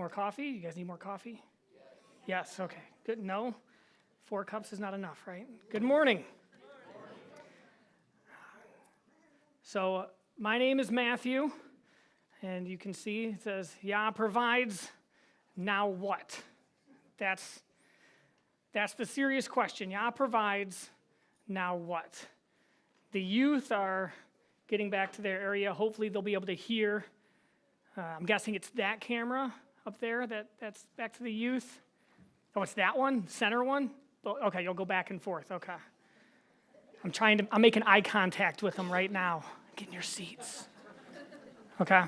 More coffee? You guys need more coffee? Yes, okay. Good. No? 4 cups is not enough, right? Good morning. So my name is Matthew, and you can see it says, YAH Provides, now what? That's the serious question. YAH Provides, now what? The youth are getting back to their area. Hopefully they'll be able to hear. I'm guessing it's that camera up there that's back to the youth. Oh, it's that one, center one? Okay, you'll go back and forth, okay. I'm making eye contact with them right now. Get in your seats. Okay.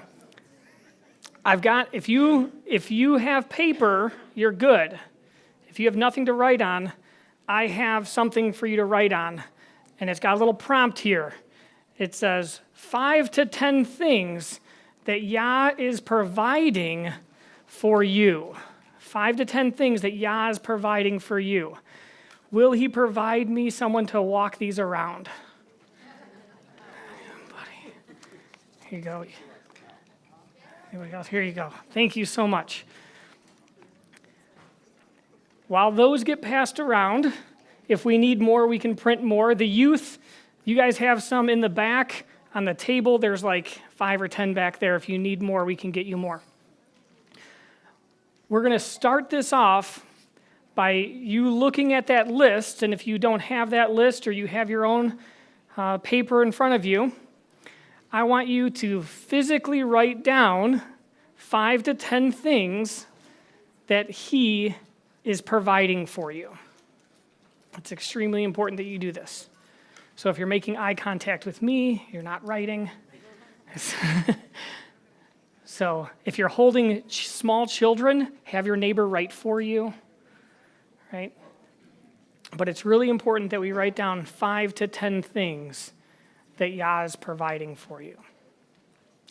If you have paper, you're good. If you have nothing to write on, I have something for you to write on. And it's got a little prompt here. It says, 5 to 10 things that YAH is providing for you. 5 to 10 things that YAH is providing for you. Will he provide me someone to walk these around? Buddy. Here you go. Anybody else? Here you go. Thank you so much. While those get passed around, if we need more, we can print more. The youth, you guys have some in the back on the table. There's like 5 or 10 back there. If you need more, we can get you more. We're going to start this off by you looking at that list, and if you don't have that list or you have your own paper in front of you, I want you to physically write down 5 to 10 things that he is providing for you. It's extremely important that you do this. So if you're making eye contact with me, you're not writing. So if you're holding small children, have your neighbor write for you, right? But it's really important that we write down 5 to 10 things that YAH is providing for you.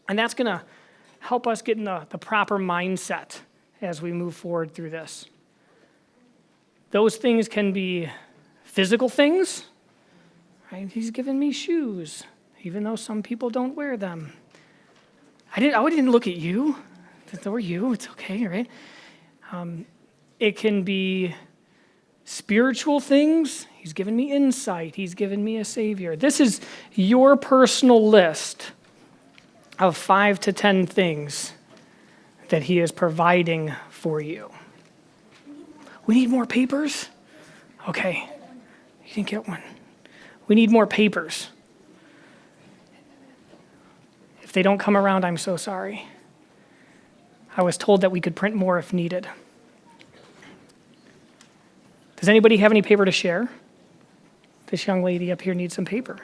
And that's going to help us get in the proper mindset as we move forward through this. Those things can be physical things, right? He's given me shoes, even though some people don't wear them. I didn't look at you. Or you. It's okay, right? It can be spiritual things. He's given me insight. He's given me a Savior. This is your personal list of 5 to 10 things that he is providing for you. We need more papers? Okay. You didn't get one. We need more papers. If they don't come around, I'm so sorry. I was told that we could print more if needed. Does anybody have any paper to share? This young lady up here needs some paper.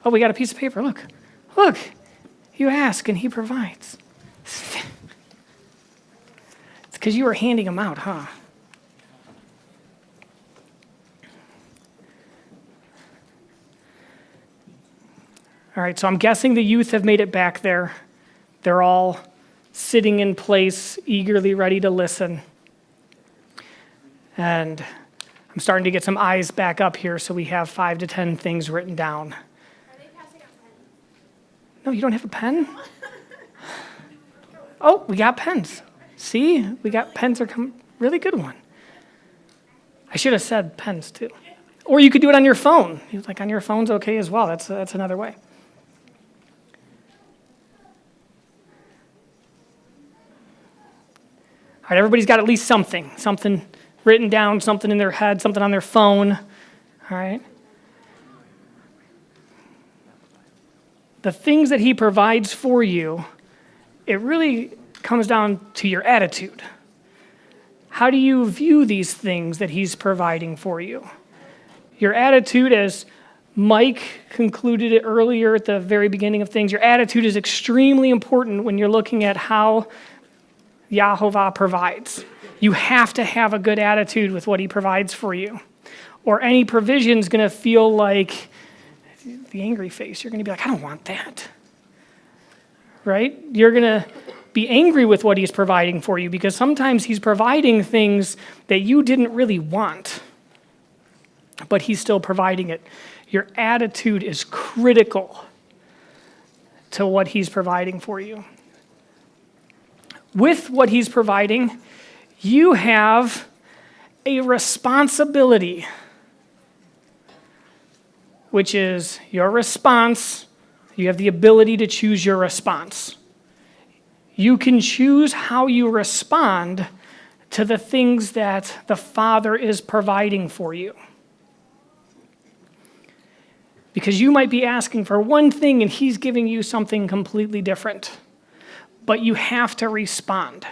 Oh, we got a piece of paper. Look. You ask and he provides. It's because you were handing them out, huh? All right, so I'm guessing the youth have made it back there. They're all sitting in place, eagerly ready to listen. And I'm starting to get some eyes back up here, so we have 5 to 10 things written down. Are they passing out pens? No, you don't have a pen? Oh, we got pens. See? We got pens are coming. Really good one. I should have said pens, too. Or you could do it on your phone. Like on your phone's okay as well. That's another way. All right, everybody's got at least something written down, something in their head, something on their phone. All right. The things that he provides for you, it really comes down to your attitude. How do you view these things that he's providing for you? Your attitude, as Mike concluded it earlier at the very beginning of things, your attitude is extremely important when you're looking at how YAH provides. You have to have a good attitude with what he provides for you, or any provision is going to feel like the angry face. You're going to be like, I don't want that, right? You're going to be angry with what he's providing for you because sometimes he's providing things that you didn't really want, but he's still providing it. Your attitude is critical to what he's providing for you. with what he's providing, you have a responsibility, which is your response. You have the ability to choose your response. You can choose how you respond to the things that the Father is providing for you. Because you might be asking for one thing and he's giving you something completely different. But you have to respond.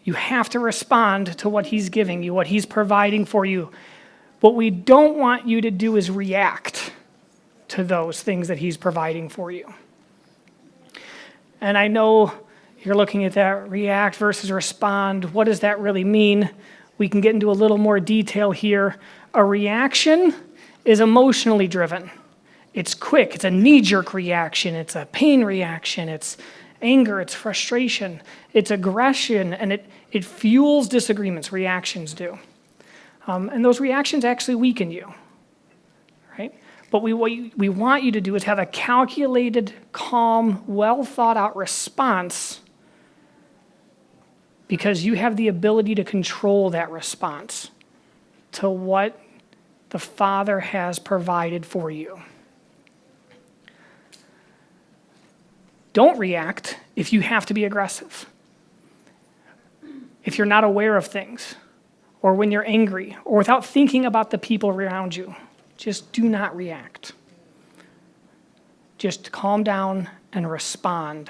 You have to respond to what he's giving you, what he's providing for you. What we don't want you to do is react to those things that he's providing for you. And I know you're looking at that react versus respond. What does that really mean? We can get into a little more detail here. A reaction is emotionally driven. It's quick. It's a knee-jerk reaction. It's a pain reaction. It's anger. It's frustration. It's aggression, and it fuels disagreements. Reactions do. And those reactions actually weaken you, right? But what we want you to do is have a calculated, calm, well-thought-out response, because you have the ability to control that response to what the Father has provided for you. Don't react if you have to be aggressive. If you're not aware of things, or when you're angry, or without thinking about the people around you, just do not react. Just calm down and respond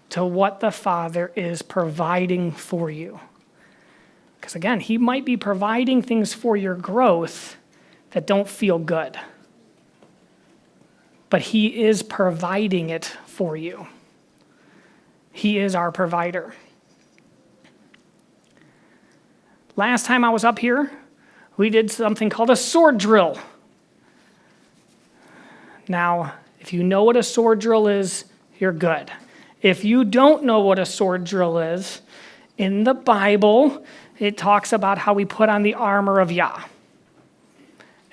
to what the Father is providing for you. Because again, he might be providing things for your growth that don't feel good. But he is providing it for you. He is our provider. Last time I was up here, we did something called a sword drill. Now, if you know what a sword drill is, you're good. If you don't know what a sword drill is, in the Bible, it talks about how we put on the armor of YAH.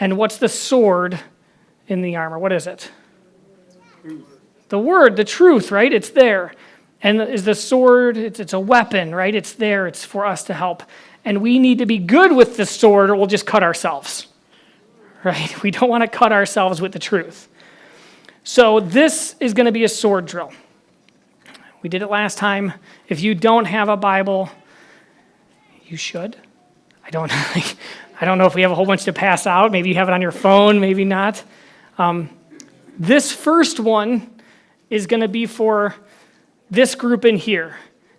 And what's the sword in the armor? What is it? The word, the truth, right? It's there. And is the sword, it's a weapon, right? It's there. It's for us to help. And we need to be good with the sword or we'll just cut ourselves, right? We don't want to cut ourselves with the truth. So this is going to be a sword drill. We did it last time. If you don't have a Bible, you should. I don't know if we have a whole bunch to pass out. Maybe you have it on your phone, maybe not. This first one is going to be for this group in here.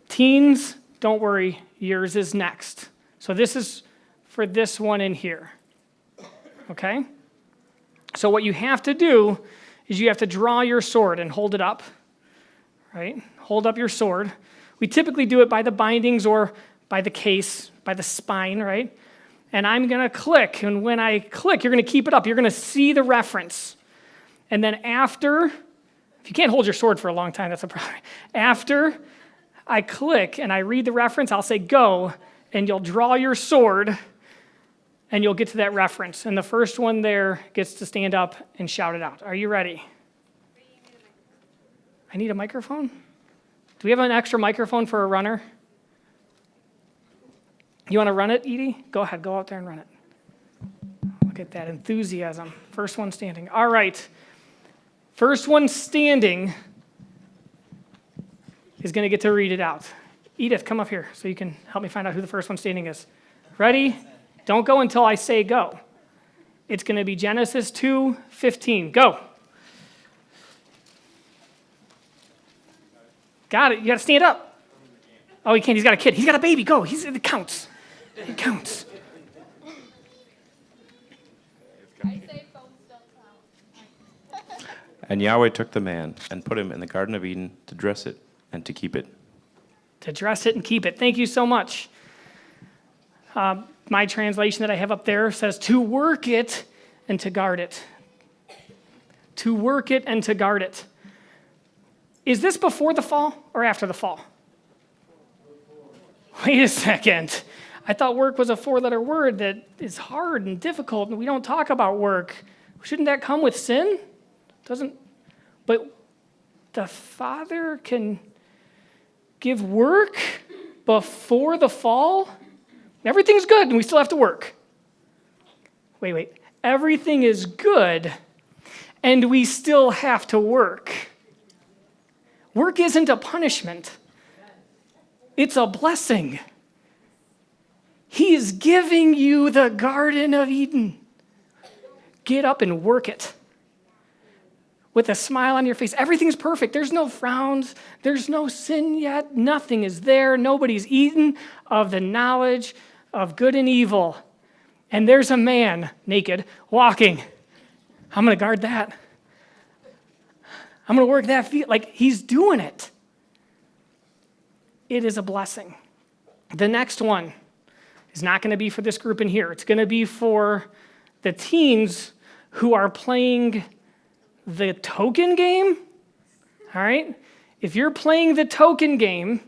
Teens, don't worry, yours is next. So this is for this one in here. Okay? So what you have to do is you have to draw your sword and hold it up. Right? Hold up your sword. We typically do it by the bindings or by the case, by the spine, right? And I'm going to click, and when I click, you're going to keep it up. You're going to see the reference. And then after, if you can't hold your sword for a long time, that's a problem. After I click and I read the reference, I'll say go, and you'll draw your sword, and you'll get to that reference. And the first one there gets to stand up and shout it out. Are you ready? I need a microphone? Do we have an extra microphone for a runner? You want to run it, Edie? Go ahead, go out there and run it. Look at that enthusiasm. First one standing. All right. First one standing is going to get to read it out. Edith, come up here so you can help me find out who the first one standing is. Ready? Don't go until I say go. It's going to be Genesis 2:15. Go. Got it. You got to stand up. Oh, he can't. He's got a kid. He's got a baby. Go. It counts. It counts. I say phones don't count. And Yahweh took the man and put him in the Garden of Eden to dress it and to keep it. To dress it and keep it. Thank you so much. My translation that I have up there says to work it and to guard it. To work it and to guard it. Is this before the fall or after the fall? Wait a second. I thought work was a four-letter word that is hard and difficult, and we don't talk about work. Shouldn't that come with sin? Doesn't. But the Father can give work before the fall? Everything's good and we still have to work. Wait. Everything is good and we still have to work. Work isn't a punishment. It's a blessing. He is giving you the Garden of Eden. Get up and work it. With a smile on your face. Everything's perfect. There's no frowns. There's no sin yet. Nothing is there. Nobody's eaten of the knowledge of good and evil. And there's a man, naked, walking. I'm going to guard that. I'm going to work that field. Like, he's doing it. It is a blessing. The next one is not going to be for this group in here. It's going to be for the teens who are playing the token game. All right? If you're playing the token game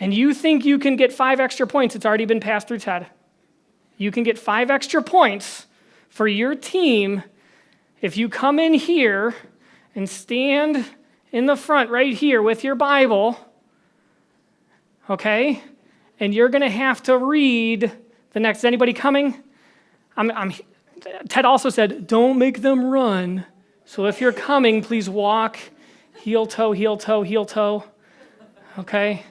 and you think you can get 5 extra points, it's already been passed through Ted. You can get 5 extra points for your team if you come in here and stand in the front right here with your Bible, okay? And you're going to have to read the next. Is anybody coming? Ted also said, don't make them run. So if you're coming, please walk heel toe, heel toe, heel toe. Okay?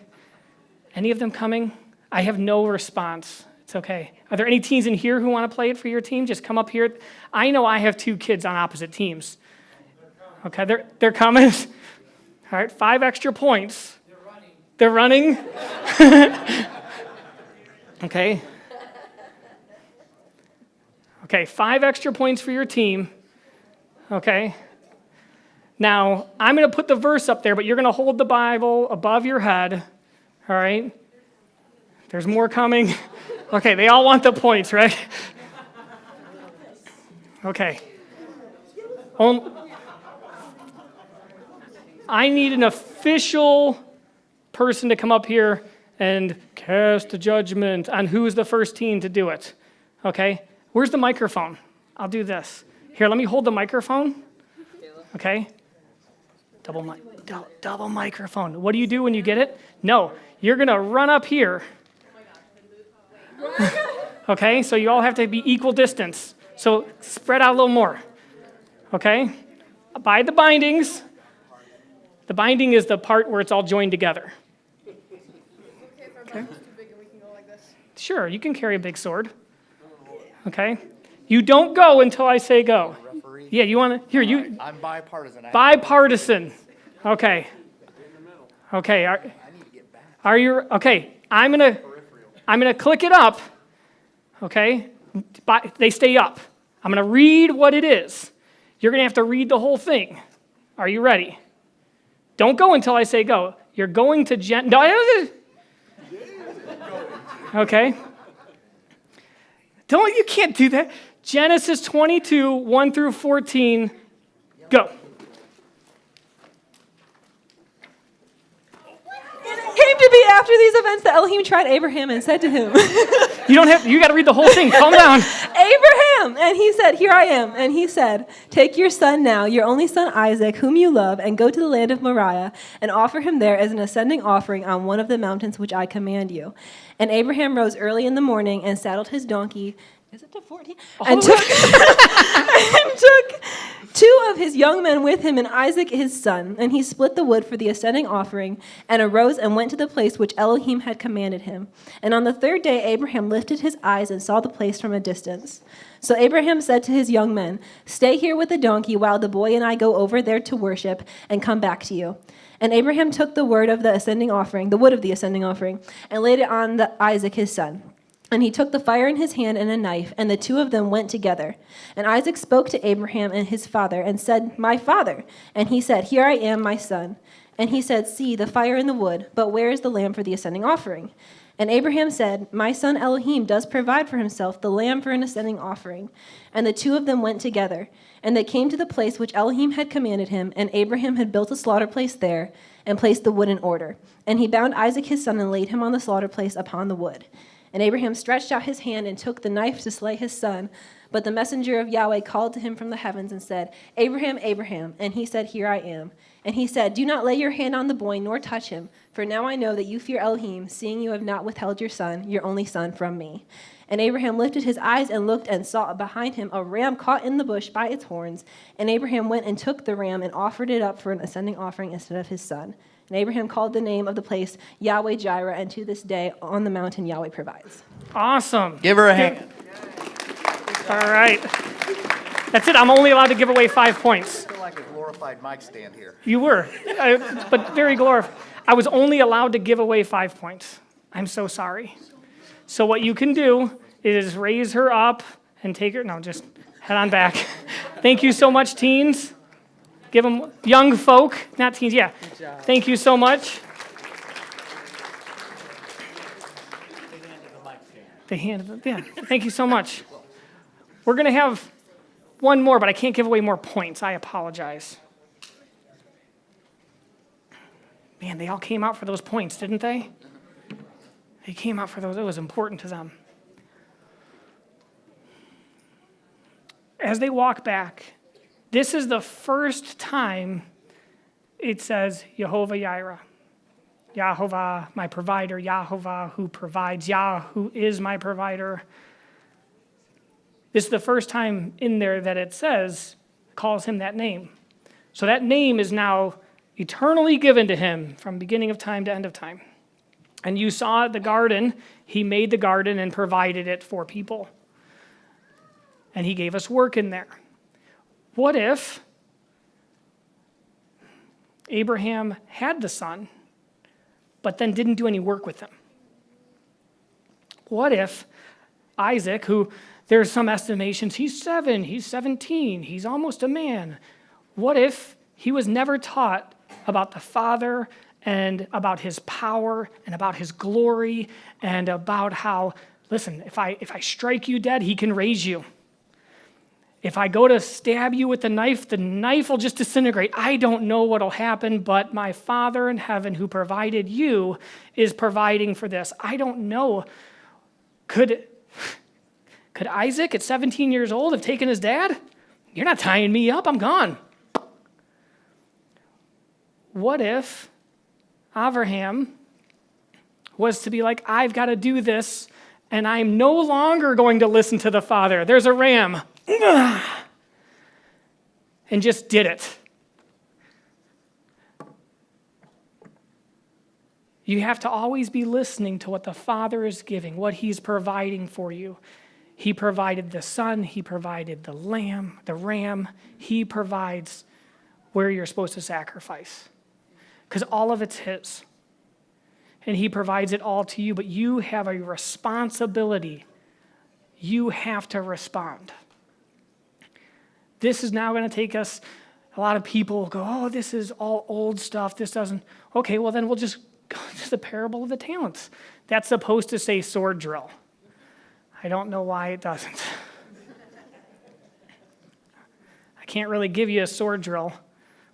Any of them coming? I have no response. It's okay. Are there any teens in here who want to play it for your team? Just come up here. I know I have 2 kids on opposite teams. Okay, they're coming. All right, 5 extra points. They're running. Okay. Okay, 5 extra points for your team. Okay. Now, I'm going to put the verse up there, but you're going to hold the Bible above your head. All right? There's more coming. Okay, they all want the points, right? Okay. I need an official person to come up here and cast a judgment on who's the first teen to do it. Okay? Where's the microphone? I'll do this. Here, let me hold the microphone. Okay? Double microphone. What do you do when you get it? No, you're going to run up here. Okay? So you all have to be equal distance. So spread out a little more. Okay? By the bindings. The binding is the part where it's all joined together. Okay? Sure, you can carry a big sword. Okay? You don't go until I say go. Yeah, you want to? Here, you. I'm bipartisan. Bipartisan. Okay. Okay. Are you okay? I'm gonna click it up. Okay. They stay up. I'm gonna read what it is. You're gonna have to read the whole thing. Are you ready? Don't go until I say go. You're going to Okay. You can't do that. Genesis 22, 1 through 14, go. It came to be after these events that Elohim tried Abraham and said to him, You got to read the whole thing. Calm down. Abraham! And he said, here I am. And he said, take your son now, your only son Isaac, whom you love, and go to the land of Moriah, and offer him there as an ascending offering on one of the mountains which I command you. And Abraham rose early in the morning and saddled his donkey. Is it to 14? And took 2 of his young men with him and Isaac his son. And he split the wood for the ascending offering and arose and went to the place which Elohim had commanded him. And on the 3rd day, Abraham lifted his eyes and saw the place from a distance. So Abraham said to his young men, stay here with the donkey while the boy and I go over there to worship and come back to you. And Abraham took the wood of the ascending offering, and laid it on Isaac his son. And he took the fire in his hand and a knife, and the 2 of them went together. And Isaac spoke to Abraham and his father, and said, my father. And he said, here I am, my son. And he said, see, the fire and the wood, but where is the lamb for the ascending offering? And Abraham said, my son Elohim does provide for himself the lamb for an ascending offering. And the 2 of them went together. And they came to the place which Elohim had commanded him, and Abraham had built a slaughter place there, and placed the wood in order. And he bound Isaac his son, and laid him on the slaughter place upon the wood. And Abraham stretched out his hand and took the knife to slay his son. But the messenger of Yahweh called to him from the heavens and said, Abraham, Abraham. And he said, Here I am. And he said, Do not lay your hand on the boy, nor touch him. For now I know that you fear Elohim, seeing you have not withheld your son, your only son, from me. And Abraham lifted his eyes and looked and saw behind him a ram caught in the bush by its horns. And Abraham went and took the ram and offered it up for an ascending offering instead of his son. And Abraham called the name of the place Yahweh Jireh, and to this day on the mountain Yahweh provides. Awesome. Give her a hand. All right. That's it. I'm only allowed to give away 5 points. I feel like a glorified mic stand here. You were, but very glorified. I was only allowed to give away 5 points. I'm so sorry. So what you can do is raise her up and take her. No, just head on back. Thank you so much, teens. Give them young folk, not teens. Yeah. Thank you so much. They handed the yeah. Thank you so much. We're gonna have one more, but I can't give away more points. I apologize. Man, they all came out for those points, didn't they? They came out for those. It was important to them. As they walk back, this is the first time it says Jehovah Jireh. Yahovah, my provider, Yahovah who provides, Yah who is my provider. This is the first time in there that it says, calls him that name. So that name is now eternally given to him from beginning of time to end of time. And you saw the garden, he made the garden and provided it for people. And he gave us work in there. What if Abraham had the son, but then didn't do any work with him? What if Isaac, who there's some estimations, he's 7, he's 17, he's almost a man. What if he was never taught about the Father and about his power and about his glory and about how, listen, if I strike you dead, he can raise you. If I go to stab you with the knife will just disintegrate. I don't know what'll happen, but my Father in heaven who provided you is providing for this. I don't know. Could Isaac at 17 years old have taken his dad? You're not tying me up, I'm gone. What if Abraham was to be like, I've got to do this, and I'm no longer going to listen to the Father. There's a ram. And just did it. You have to always be listening to what the Father is giving, what he's providing for you. He provided the son, he provided the lamb, the ram. He provides where you're supposed to sacrifice. Because all of it's his. And he provides it all to you, but you have a responsibility. You have to respond. This is now going to take us, a lot of people go, oh, this is all old stuff. This doesn't, okay, well then we'll just go to the parable of the talents. That's supposed to say sword drill. I don't know why it doesn't. I can't really give you a sword drill.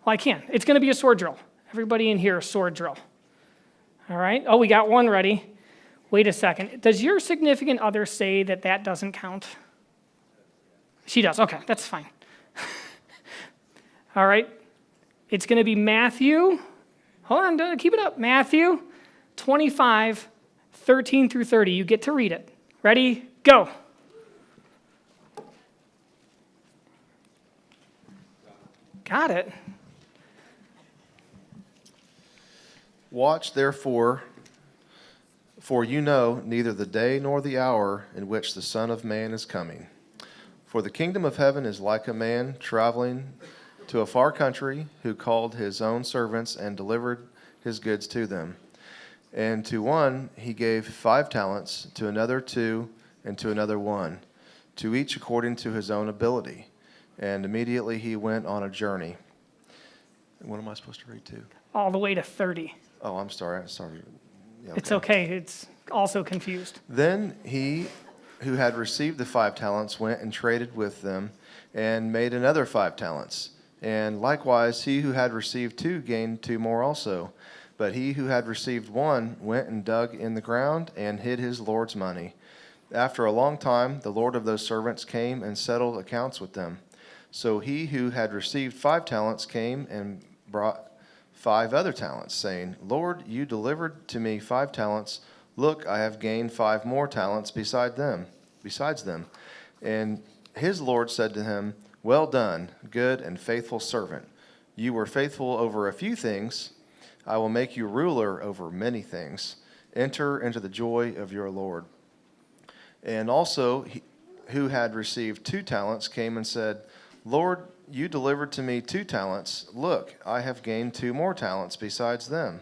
Well, I can. It's going to be a sword drill. Everybody in here, sword drill. All right? Oh, we got one ready. Wait a second. Does your significant other say that doesn't count? She does. Okay, that's fine. All right. It's going to be Matthew. Hold on, keep it up. Matthew 25, 13 through 30. You get to read it. Ready? Go. Got it. Watch therefore, for you know neither the day nor the hour in which the Son of Man is coming. For the kingdom of heaven is like a man traveling to a far country, who called his own servants and delivered his goods to them. And to one he gave 5 talents, to another 2, and to another 1, to each according to his own ability. And immediately he went on a journey. What am I supposed to read to? All the way to 30. Oh, I'm sorry. Yeah, It's okay. It's also confused. Then he who had received the 5 talents went and traded with them and made another 5 talents. And likewise, he who had received 2 gained 2 more also. But he who had received 1 went and dug in the ground and hid his Lord's money. After a long time, the Lord of those servants came and settled accounts with them. So he who had received 5 talents came and brought 5 other talents, saying, Lord, you delivered to me 5 talents. Look, I have gained 5 more talents besides them. And his Lord said to him, Well done, good and faithful servant. You were faithful over a few things. I will make you ruler over many things. Enter into the joy of your Lord. And also, he who had received 2 talents came and said, Lord, you delivered to me 2 talents. Look, I have gained 2 more talents besides them.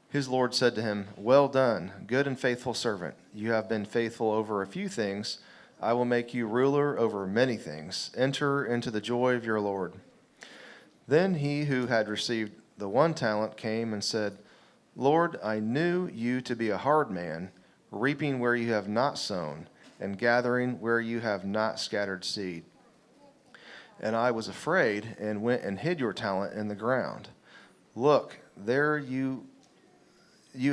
His Lord said to him, Well done, good and faithful servant. You have been faithful over a few things. I will make you ruler over many things. Enter into the joy of your Lord. Then he who had received the 1 talent came and said, Lord, I knew you to be a hard man, reaping where you have not sown, and gathering where you have not scattered seed. And I was afraid and went and hid your talent in the ground. Look, there you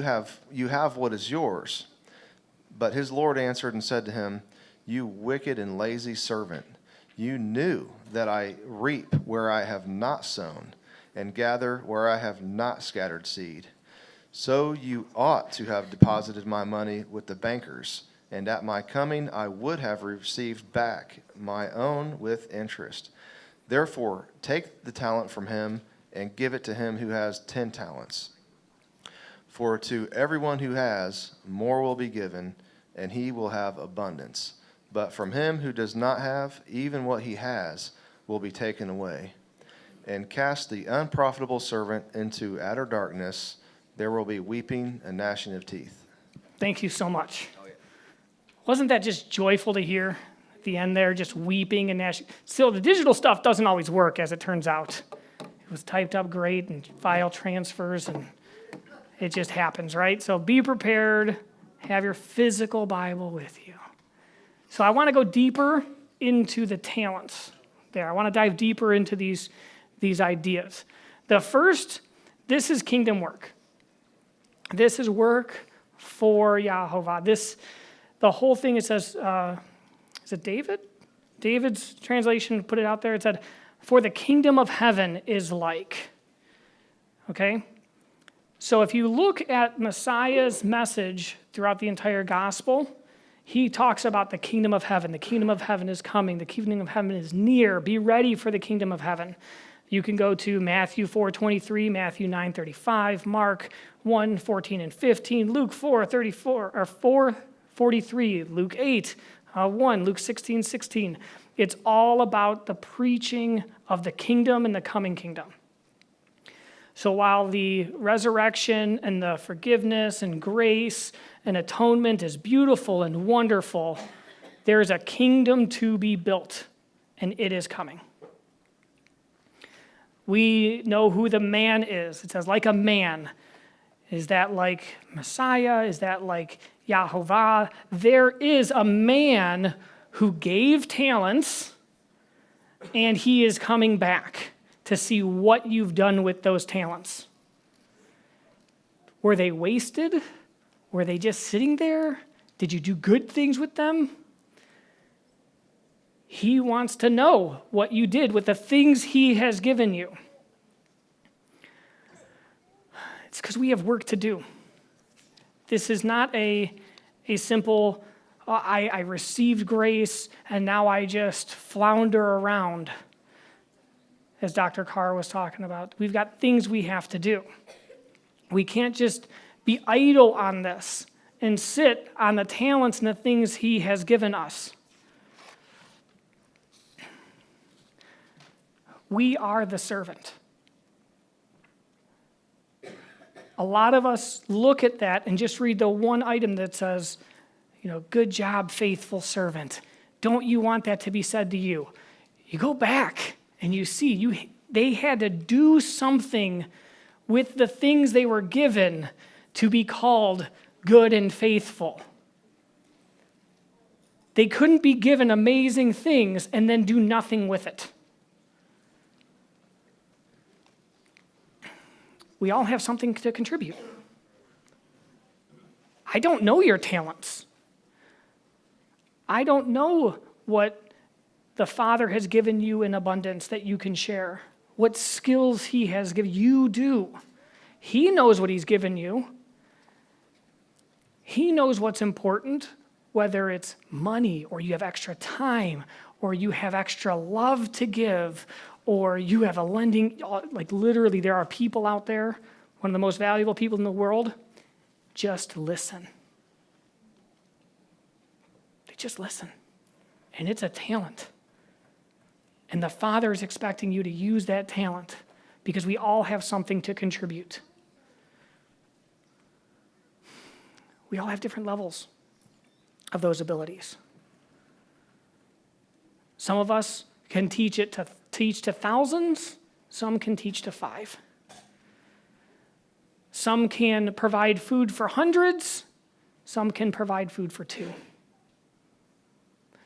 have what is yours. But his Lord answered and said to him, You wicked and lazy servant, you knew that I reap where I have not sown, and gather where I have not scattered seed. So you ought to have deposited my money with the bankers, and at my coming I would have received back my own with interest. Therefore, take the talent from him and give it to him who has 10 talents. For to everyone who has, more will be given, and he will have abundance. But from him who does not have, even what he has will be taken away. And cast the unprofitable servant into outer darkness. There will be weeping and gnashing of teeth. Thank you so much. Wasn't that just joyful to hear at the end there, just weeping and gnashing? Still, the digital stuff doesn't always work, as it turns out. It was typed up great and file transfers, and it just happens, right? So be prepared. Have your physical Bible with you. So I want to go deeper into the talents there. I want to dive deeper into these ideas. The first, this is kingdom work. This is work for Yahovah. The whole thing, it says, is it David? David's translation put it out there. It said, for the kingdom of heaven is like. Okay? So if you look at Messiah's message throughout the entire gospel, he talks about the kingdom of heaven. The kingdom of heaven is coming. The kingdom of heaven is near. Be ready for the kingdom of heaven. You can go to Matthew 4:23, Matthew 9:35, Mark 1:14 and 15, Luke 4:34 or 4:43, Luke 8:1, Luke 16:16. It's all about the preaching of the kingdom and the coming kingdom. So while the resurrection and the forgiveness and grace and atonement is beautiful and wonderful, there is a kingdom to be built, and it is coming. We know who the man is. It says, like a man. Is that like Messiah? Is that like Yahovah? There is a man who gave talents, and he is coming back to see what you've done with those talents. Were they wasted? Were they just sitting there? Did you do good things with them? He wants to know what you did with the things he has given you. It's because we have work to do. This is not a simple, I received grace and now I just flounder around, as Dr. Carr was talking about. We've got things we have to do. We can't just be idle on this and sit on the talents and the things he has given us. We are the servant. A lot of us look at that and just read the one item that says, good job, faithful servant. Don't you want that to be said to you? You go back and you see they had to do something with the things they were given to be called good and faithful. They couldn't be given amazing things and then do nothing with it. We all have something to contribute. I don't know your talents. I don't know what the Father has given you in abundance that you can share, what skills he has given you. Do. He knows what he's given you. He knows what's important, whether it's money or you have extra time or you have extra love to give or you have a lending, like literally there are people out there, one of the most valuable people in the world, just listen. They just listen. And it's a talent. And the Father is expecting you to use that talent because we all have something to contribute. We all have different levels of those abilities. Some of us can teach to thousands, some can teach to 5. Some can provide food for hundreds, some can provide food for 2.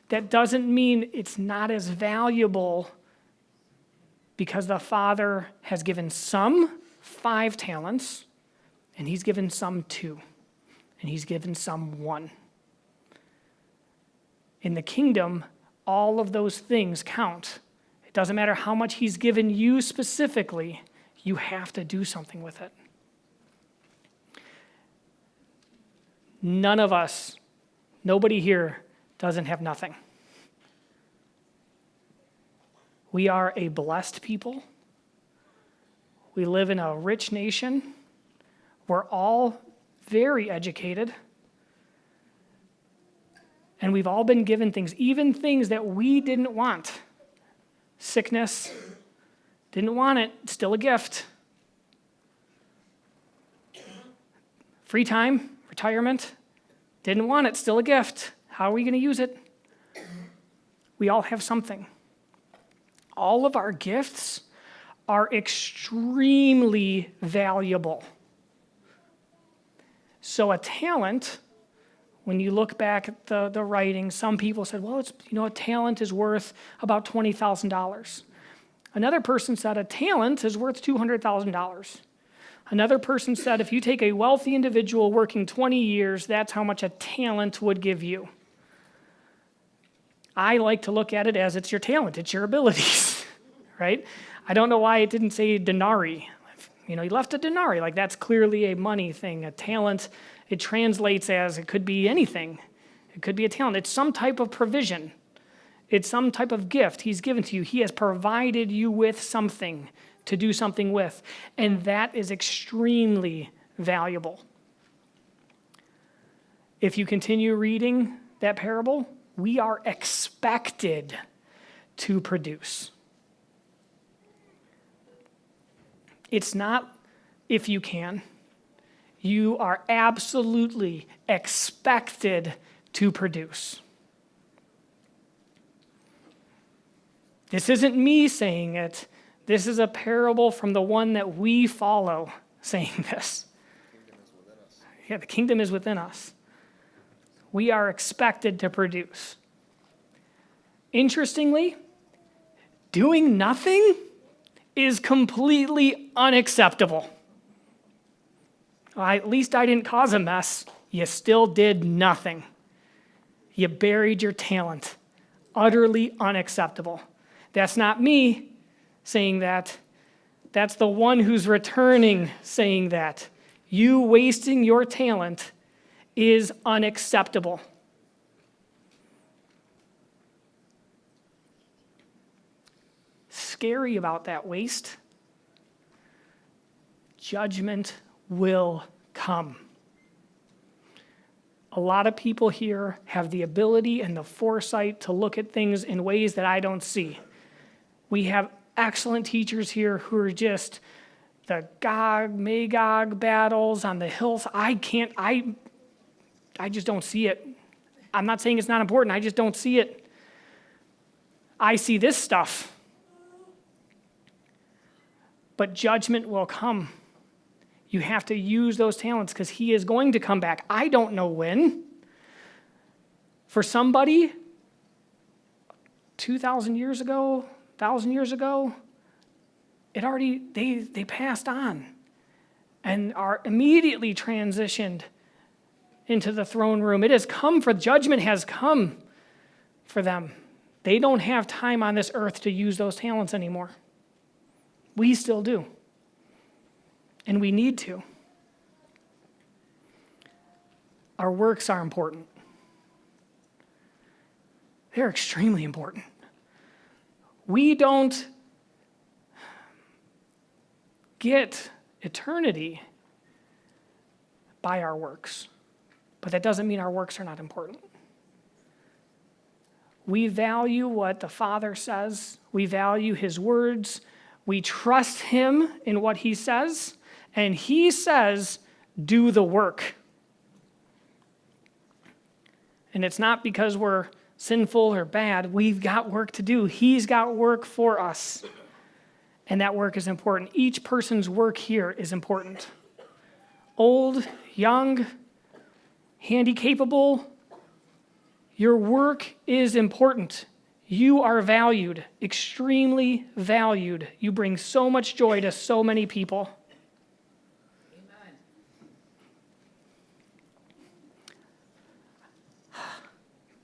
That doesn't mean it's not as valuable because the Father has given some 5 talents and he's given some 2. And he's given some 1. In the kingdom, all of those things count. It doesn't matter how much he's given you specifically, you have to do something with it. None of us, nobody here doesn't have nothing. We are a blessed people. We live in a rich nation. We're all very educated. And we've all been given things, even things that we didn't want. Sickness, didn't want it, still a gift. Free time, retirement, didn't want it, still a gift. How are we going to use it? We all have something. All of our gifts are extremely valuable. So a talent, when you look back at the writing, some people said, well, a talent is worth about $20,000. Another person said a talent is worth $200,000. Another person said if you take a wealthy individual working 20 years, that's how much a talent would give you. I like to look at it as it's your talent, it's your abilities, right? I don't know why it didn't say denarii. He left a denarii, like that's clearly a money thing. A talent, it translates as, it could be anything. It could be a talent. It's some type of provision. It's some type of gift he's given to you. He has provided you with something to do something with, and that is extremely valuable. If you continue reading that parable, we are expected to produce. It's not if you can. You are absolutely expected to produce. This isn't me saying it. This is a parable from the one that we follow saying this. Yeah, the kingdom is within us. We are expected to produce. Interestingly, doing nothing is completely unacceptable. At least I didn't cause a mess. You still did nothing. You buried your talent. Utterly unacceptable. That's not me saying that. That's the one who's returning saying that. You wasting your talent is unacceptable. Scary about that waste. Judgment will come. A lot of people here have the ability and the foresight to look at things in ways that I don't see. We have excellent teachers here who are just the Gog, Magog battles on the hills. I just don't see it. I'm not saying it's not important. I just don't see it. I see this stuff. But judgment will come. You have to use those talents because he is going to come back. I don't know when. For somebody, 2,000 years ago, 1,000 years ago, they passed on and are immediately transitioned into the throne room. It has come, for judgment has come. for them. They don't have time on this earth to use those talents anymore. We still do. And we need to. Our works are important. They're extremely important. We don't get eternity by our works, but that doesn't mean our works are not important. We value what the Father says. We value his words. We trust him in what he says, and he says, do the work. And it's not because we're sinful or bad. We've got work to do. He's got work for us. And that work is important. Each person's work here is important. Old, young, handy-capable, your work is important. You are valued, extremely valued. You bring so much joy to so many people. Amen.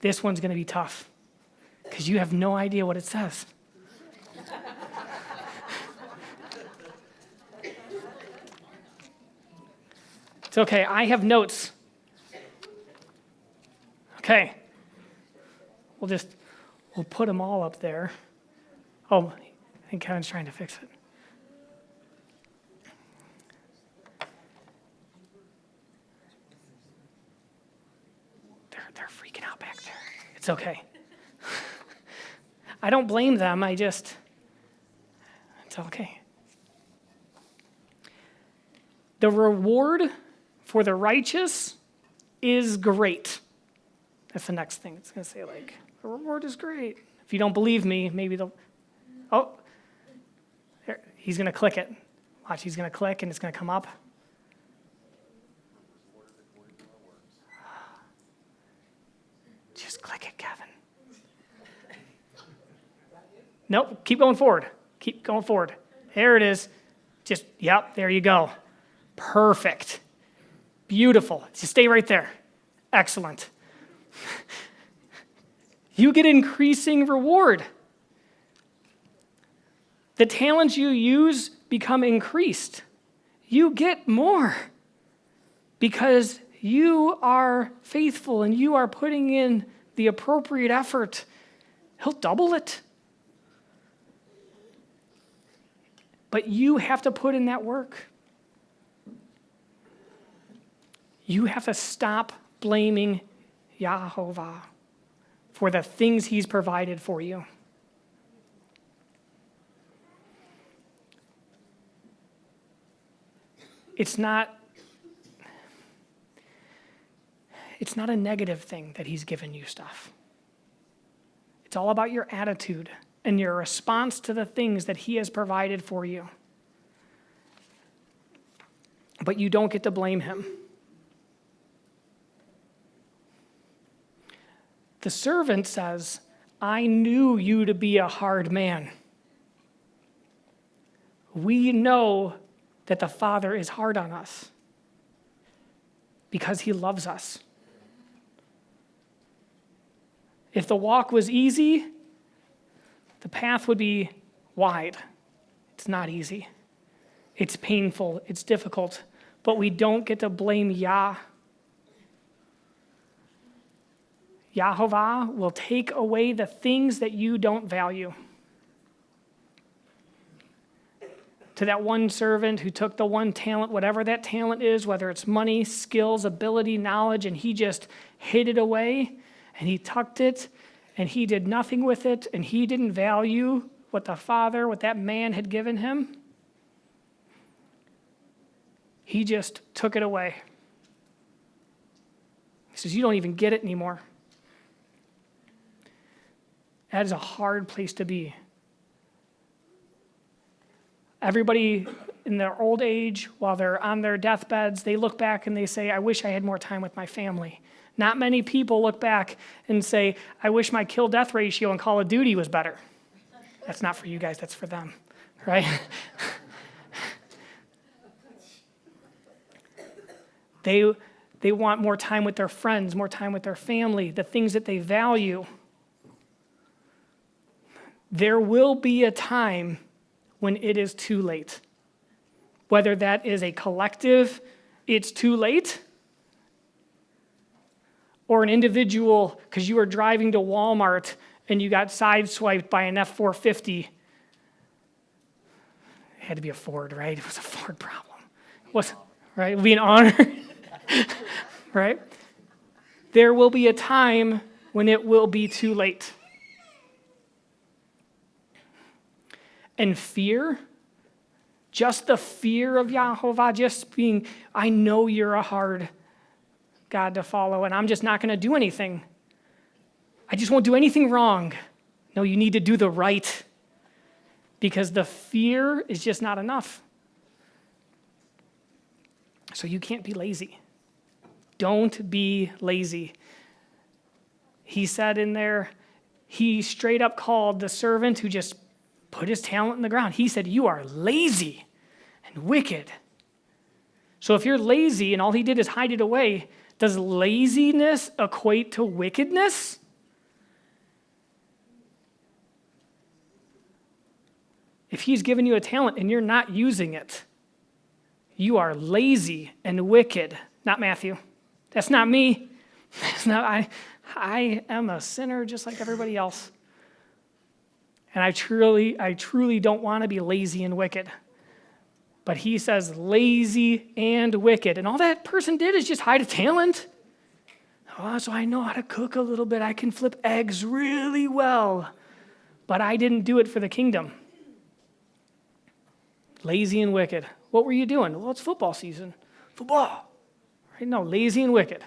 This one's going to be tough because you have no idea what it says. It's okay, I have notes. Okay. We'll put them all up there. Oh, I think Kevin's trying to fix it. They're freaking out back there. It's okay. I don't blame them, it's okay. The reward for the righteous is great. That's the next thing. It's going to say, the reward is great. If you don't believe me, maybe they'll... Oh, there, he's going to click it. Watch, he's going to click, and it's going to come up. Just click it, Kevin. Nope, keep going forward. Keep going forward. There it is. Yep, there you go. Perfect. Beautiful. Just stay right there. Excellent. You get increasing reward. The talents you use become increased. You get more because you are faithful and you are putting in the appropriate effort. He'll double it. But you have to put in that work. You have to stop blaming Yahovah for the things he's provided for you. It's not a negative thing that he's given you stuff. It's all about your attitude and your response to the things that he has provided for you. But you don't get to blame him. The servant says, I knew you to be a hard man. We know that the Father is hard on us because he loves us. If the walk was easy, the path would be wide. It's not easy. It's painful. It's difficult. But we don't get to blame Yah. Yahovah will take away the things that you don't value. To that one servant who took the one talent, whatever that talent is, whether it's money, skills, ability, knowledge, and he just hid it away, and he tucked it, and he did nothing with it, and he didn't value what what that man had given him. He just took it away. He says, you don't even get it anymore. That is a hard place to be. Everybody in their old age, while they're on their deathbeds, they look back and they say, I wish I had more time with my family. Not many people look back and say, I wish my kill-death ratio in Call of Duty was better. That's not for you guys, that's for them, right? They want more time with their friends, more time with their family, the things that they value. There will be a time when it is too late. Whether that is a collective, it's too late, or an individual, because you were driving to Walmart and you got sideswiped by an F-450. It had to be a Ford, right? It was a Ford problem. It was, right? It would be an honor, right? There will be a time when it will be too late. And fear, just the fear of Yahovah, just being, I know you're a hard God to follow, and I'm just not going to do anything. I just won't do anything wrong. No, you need to do the right, because the fear is just not enough. So you can't be lazy. Don't be lazy. He said in there, he straight up called the servant who just put his talent in the ground. He said, you are lazy and wicked. So if you're lazy and all he did is hide it away, does laziness equate to wickedness? If he's given you a talent and you're not using it, you are lazy and wicked. Not Matthew. That's not me. That's not I am a sinner just like everybody else. And I truly don't want to be lazy and wicked. But he says lazy and wicked. And all that person did is just hide a talent. Oh, so I know how to cook a little bit. I can flip eggs really well. But I didn't do it for the kingdom. Lazy and wicked. What were you doing? Well, it's football season. Football. Right? No, lazy and wicked.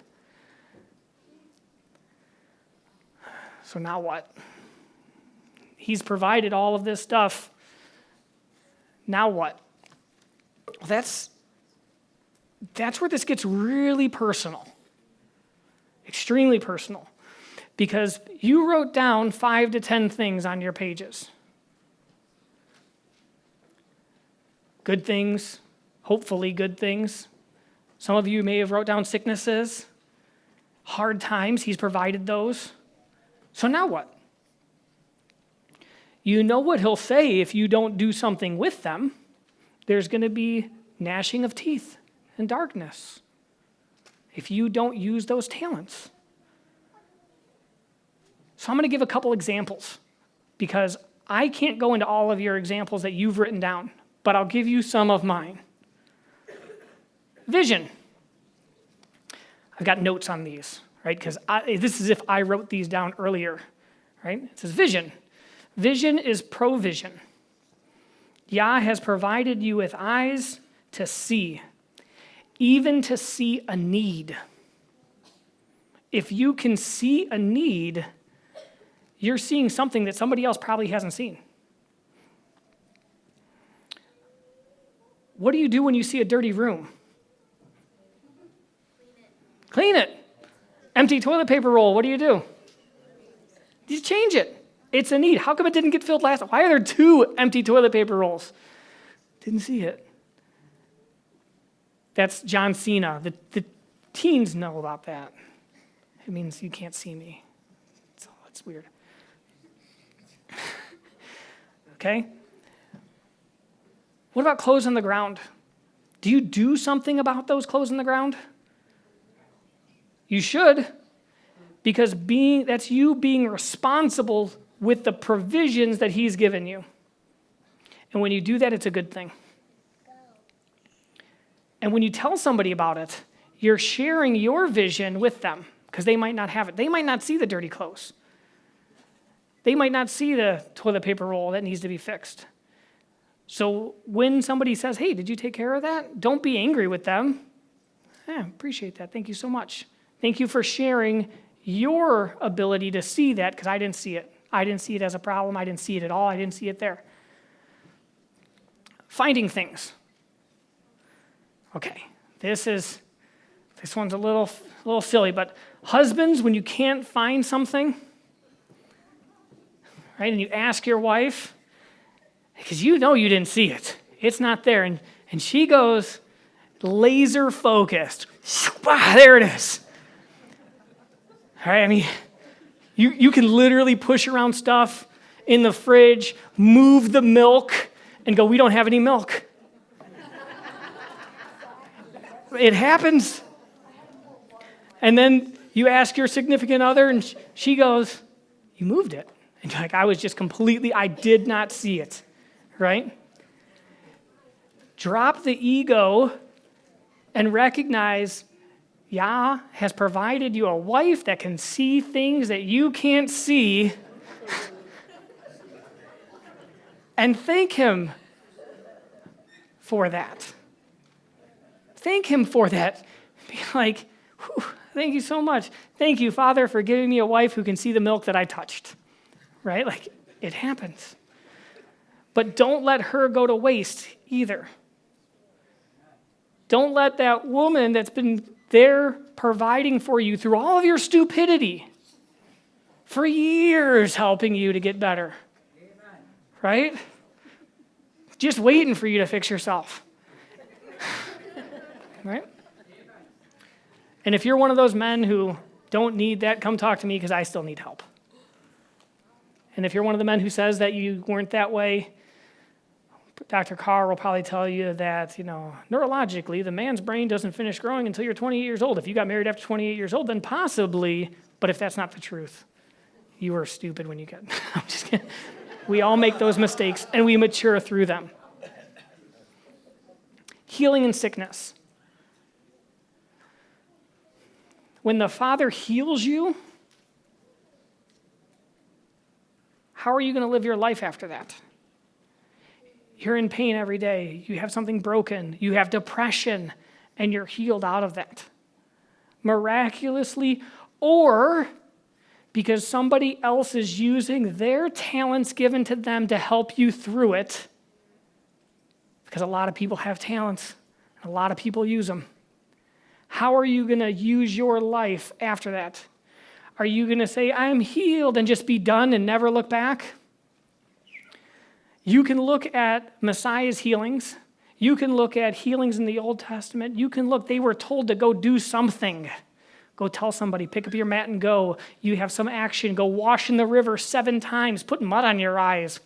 So now what? He's provided all of this stuff. Now what? Well, that's where this gets really personal. Extremely personal. Because you wrote down 5 to 10 things on your pages. Good things, hopefully good things. Some of you may have wrote down sicknesses, hard times. He's provided those. So now what? You know what he'll say if you don't do something with them. There's going to be gnashing of teeth and darkness if you don't use those talents. So I'm going to give a couple examples because I can't go into all of your examples that you've written down, but I'll give you some of mine. Vision. I've got notes on these, right? Because this is if I wrote these down earlier, right? It says vision. Vision is provision. Yah has provided you with eyes to see, even to see a need. If you can see a need, you're seeing something that somebody else probably hasn't seen. What do you do when you see a dirty room? Clean it. Empty toilet paper roll, what do? You change it. It's a need. How come it didn't get filled last? Why are there 2 empty toilet paper rolls? Didn't see it. That's John Cena. The teens know about that. It means you can't see me. So that's weird. Okay? What about clothes on the ground? Do you do something about those clothes on the ground? You should, because that's you being responsible with the provisions that he's given you. And when you do that, it's a good thing. And when you tell somebody about it, you're sharing your vision with them because they might not have it. They might not see the dirty clothes. They might not see the toilet paper roll that needs to be fixed. So when somebody says, hey, did you take care of that? Don't be angry with them. Appreciate that. Thank you so much. Thank you for sharing your ability to see that because I didn't see it. I didn't see it as a problem. I didn't see it at all. I didn't see it there. Finding things. Okay, this one's a little silly, but husbands, when you can't find something, right, and you ask your wife, because you know you didn't see it. It's not there. And she goes laser focused. There it is. All right, I mean, you can literally push around stuff in the fridge, move the milk, and go, we don't have any milk. It happens. And then you ask your significant other, and she goes, you moved it. And you're like, I did not see it, right? Drop the ego and recognize YAH has provided you a wife that can see things that you can't see. And thank him for that. Thank him for that. Be like, thank you so much. Thank you, Father, for giving me a wife who can see the milk that I touched. Right? Like, it happens. But don't let her go to waste either. Don't let that woman that's been there providing for you through all of your stupidity for years helping you to get better. Amen. Right? Just waiting for you to fix yourself. Right? And if you're one of those men who don't need that, come talk to me because I still need help. And if you're one of the men who says that you weren't that way, Dr. Carr will probably tell you that, neurologically, the man's brain doesn't finish growing until you're 28 years old. If you got married after 28 years old, then possibly, but if that's not the truth, you were stupid when you got, I'm just kidding. We all make those mistakes, and we mature through them. Healing and sickness. When the Father heals you, how are you going to live your life after that? You're in pain every day. You have something broken. You have depression, and you're healed out of that. Miraculously, or because somebody else is using their talents given to them to help you through it. Because a lot of people have talents, and a lot of people use them. How are you going to use your life after that? Are you going to say, I'm healed, and just be done and never look back? You can look at Messiah's healings. You can look at healings in the Old Testament. You can look, they were told to go do something. Go tell somebody, pick up your mat and go. You have some action. Go wash in the river 7 times. Put mud on your eyes.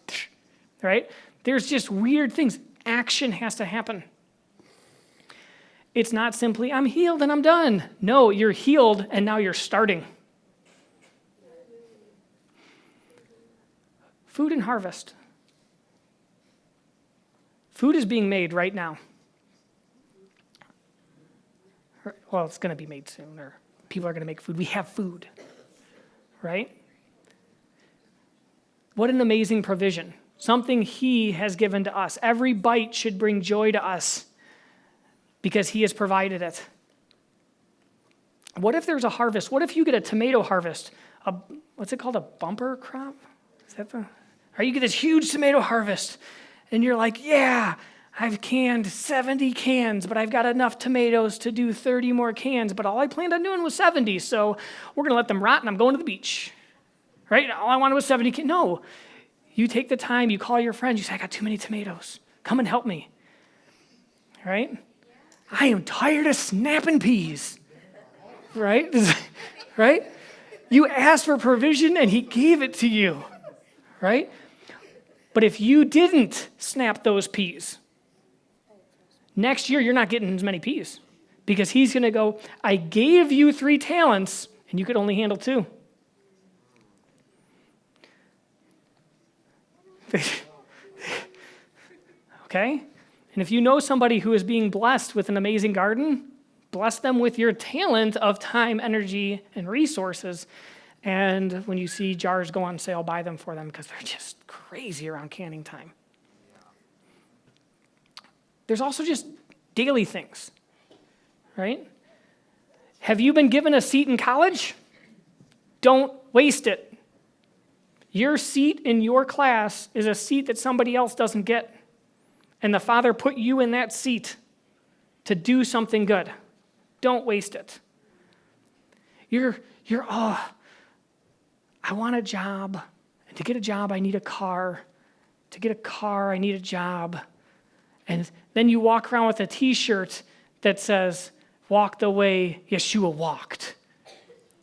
Right? There's just weird things. Action has to happen. It's not simply, I'm healed and I'm done. No, you're healed and now you're starting. Food and harvest. Food is being made right now. Well, it's going to be made soon, or people are going to make food. We have food, right? What an amazing provision. Something he has given to us. Every bite should bring joy to us because he has provided it. What if there's a harvest? What if you get a tomato harvest? What's it called? A bumper crop? Is that or you get this huge tomato harvest, and you're like, yeah, I've canned 70 cans, but I've got enough tomatoes to do 30 more cans, but all I planned on doing was 70, so we're going to let them rot, and I'm going to the beach. Right? All I wanted was 70 cans. No. You take the time, you call your friends, you say, I got too many tomatoes. Come and help me. Right? I am tired of snapping peas. Right? Right? You asked for provision, and he gave it to you. Right? But if you didn't snap those peas, next year you're not getting as many peas because he's going to go, I gave you 3 talents and you could only handle 2. Okay? And if you know somebody who is being blessed with an amazing garden, bless them with your talent of time, energy, and resources. And when you see jars go on sale, buy them for them because they're just crazy around canning time. There's also just daily things, right? Have you been given a seat in college? Don't waste it. Your seat in your class is a seat that somebody else doesn't get. And the Father put you in that seat to do something good. Don't waste it. I want a job. And to get a job, I need a car. To get a car, I need a job. And then you walk around with a t-shirt that says, walk the way Yeshua walked.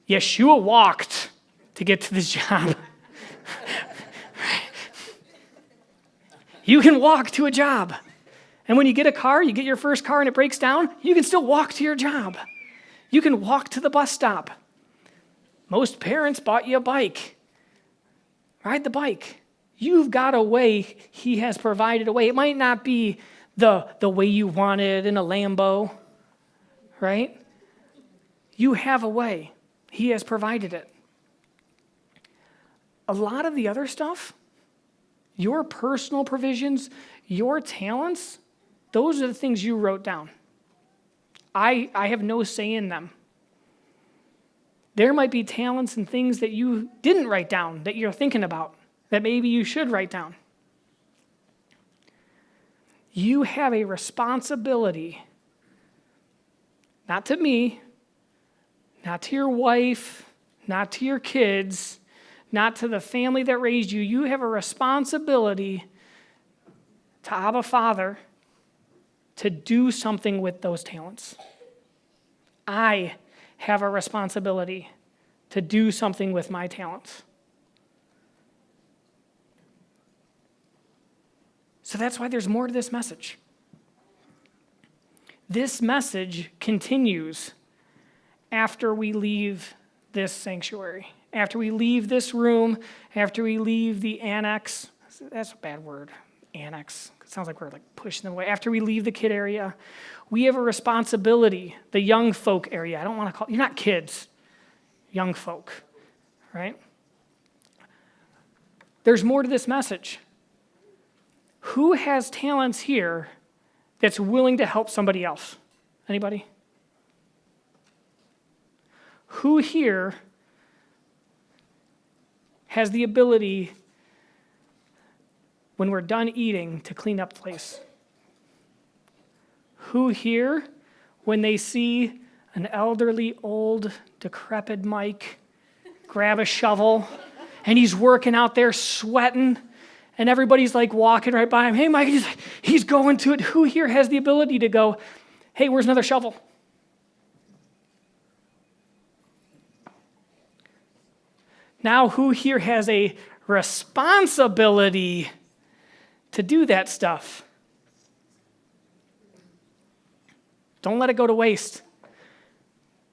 Yeshua walked to get to this job. You can walk to a job. And when you get a car, you get your first car and it breaks down, you can still walk to your job. You can walk to the bus stop. Most parents bought you a bike. Ride the bike. You've got a way. He has provided a way. It might not be the way you wanted in a Lambo, right? You have a way. He has provided it. A lot of the other stuff, your personal provisions, your talents, those are the things you wrote down. I have no say in them. There might be talents and things that you didn't write down that you're thinking about, that maybe you should write down. You have a responsibility, not to me, not to your wife, not to your kids, not to the family that raised you. You have a responsibility to Abba Father to do something with those talents. I have a responsibility to do something with my talents. So that's why there's more to this message. This message continues after we leave this sanctuary, after we leave this room, after we leave the annex. That's a bad word, annex. It sounds like we're like pushing them away. After we leave the kid area, we have a responsibility, the young folk area. I don't want to call, you're not kids, young folk, right? There's more to this message. Who has talents here that's willing to help somebody else? Anybody? Who here has the ability, when we're done eating, to clean up the place? Who here, when they see an elderly, old, decrepit Mike grab a shovel and he's working out there sweating and everybody's like walking right by him, hey Mike, he's going to it. Who here has the ability to go, hey, where's another shovel? Now, who here has a responsibility to do that stuff? Don't let it go to waste.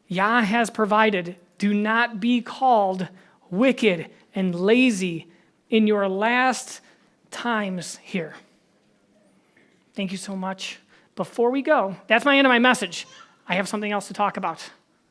YAH has provided. Do not be called wicked and lazy in your last times here. Thank you so much. Before we go, that's my end of my message. I have something else to talk about.